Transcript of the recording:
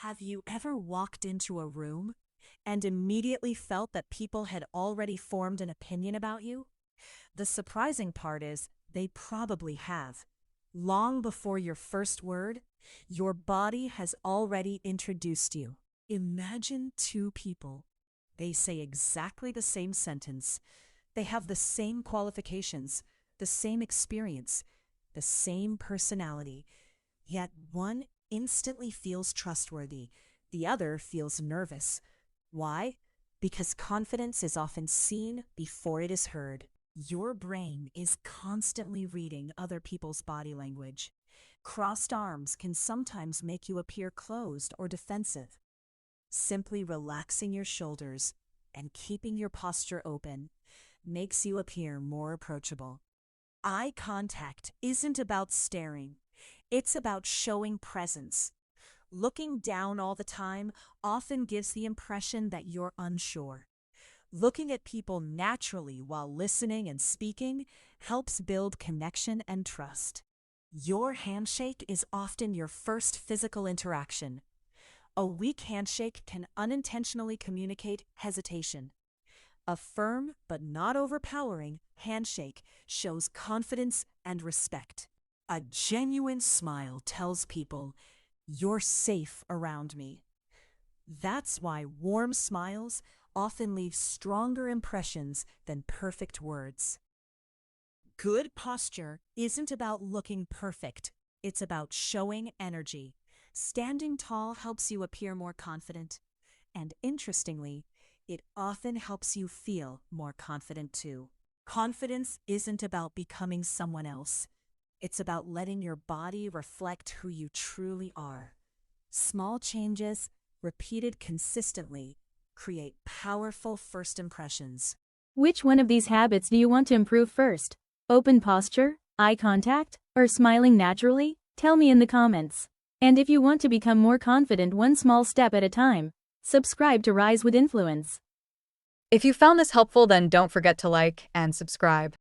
Have you ever walked into a room and immediately felt that people had already formed an opinion about you? The surprising part is they probably have. Long before your first word, your body has already introduced you. Imagine two people. They say exactly the same sentence. They have the same qualifications, the same experience, the same personality. Yet one instantly feels trustworthy, the other feels nervous. Why? Because confidence is often seen before it is heard. Your brain is constantly reading other people's body language. Crossed arms can sometimes make you appear closed or defensive. Simply relaxing your shoulders and keeping your posture open makes you appear more approachable. Eye contact isn't about staring. It's about showing presence. Looking down all the time often gives the impression that you're unsure. Looking at people naturally while listening and speaking helps build connection and trust. Your handshake is often your first physical interaction. A weak handshake can unintentionally communicate hesitation. A firm but not overpowering handshake shows confidence and respect. A genuine smile tells people, "You're safe around me." That's why warm smiles often leave stronger impressions than perfect words. Good posture isn't about looking perfect. It's about showing energy. Standing tall helps you appear more confident. And interestingly, it often helps you feel more confident too. Confidence isn't about becoming someone else. It's about letting your body reflect who you truly are. Small changes, repeated consistently, create powerful first impressions. Which one of these habits do you want to improve first? Open posture, eye contact, or smiling naturally? Tell me in the comments. And if you want to become more confident one small step at a time, subscribe to Rise with Influence. If you found this helpful, then don't forget to like and subscribe.